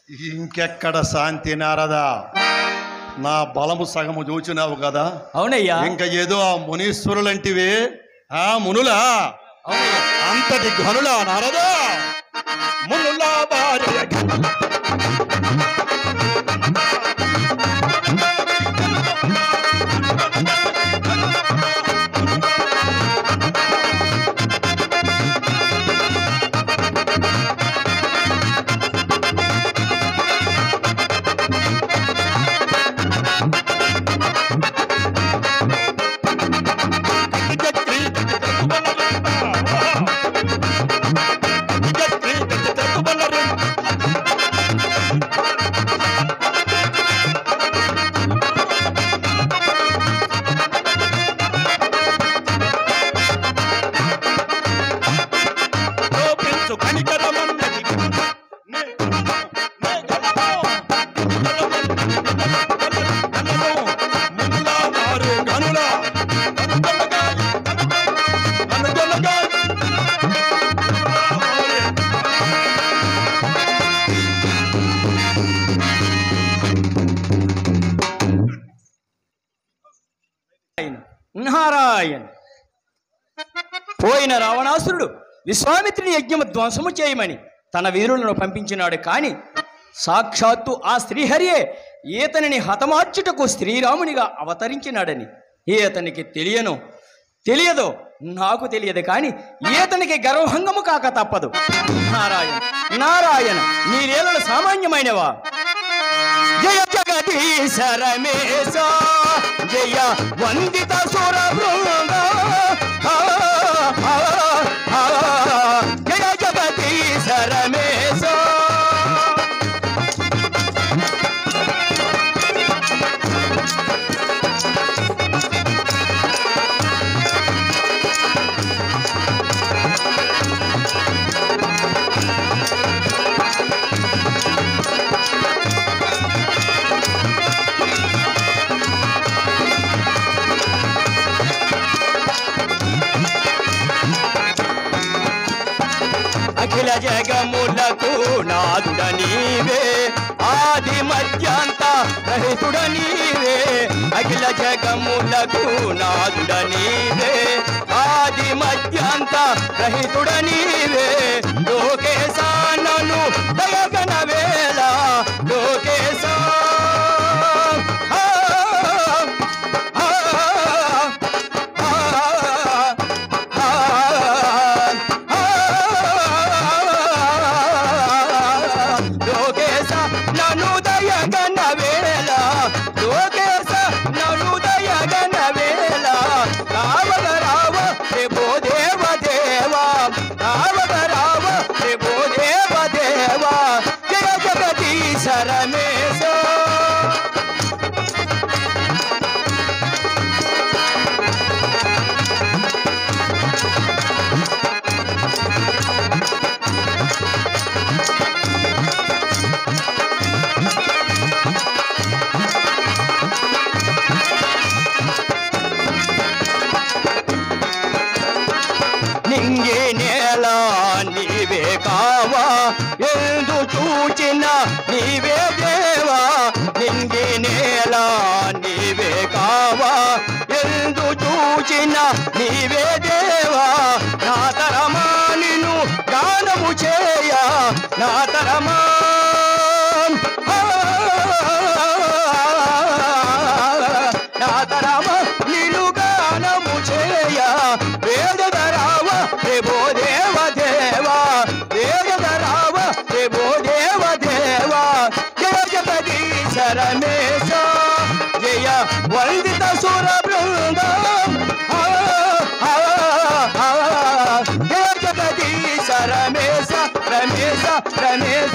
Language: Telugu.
ఇంకెక్కడ శాంతి నారదా? నా బలము సగము చూచినావు కదా. అవునయ్యా. ఇంకా ఏదో ఆ మునీశ్వరులంటివే, ఆ మునులా అంతటి ఘనులా నారదా? మునులా భార్య నారాయణ. పోయిన రావణాసురుడు విశ్వామిత్రుని యజ్ఞము ధ్వంసము చేయమని తన వీరులను పంపించినాడు. కానీ సాక్షాత్తు ఆ శ్రీహరియే ఈతనిని హతమార్చుటకు శ్రీరామునిగా అవతరించినాడని ఈతనికి తెలియదో నాకు తెలియదు. కానీ ఈతనికి గర్వభంగము కాక తప్పదు. నారాయణ నారాయణ, నీ లీలలు సామాన్యమైనవా? జయ జగదీశ రమేశ, జయ వందిత సుర బృంద, జయ జగదీశ రమేశ. అఖిల జగములకు నాదుడ నీవే, ఆది మధ్యాంత రహితుడ నీవే. అఖిల జగములకు నాదుడ నీవే, ఆది మధ్యాంత రహితుడ నీవే. లోకేశా నన్ను దయగన వేళ, లోకేశా నింగి నేల నీవే కావా, ఎందు చూచిన నీవే దేవా. నింగి నేల నీవే కావా, ఎందు చూచిన నీవే దేవా. నా తరమా నిన్ను గానము చేయ, నా తరమా నా తరమా నిన్ను గానము చేయ. వేదరావ ప్రభో దేవ దేవా, వేదరావ ప్రభో దేవ దేవా. జయ జగదీశ రమేశ, జయ వందిత సుర బృంద, జయ జగదీశ రమేశ రమేశ రమేశ.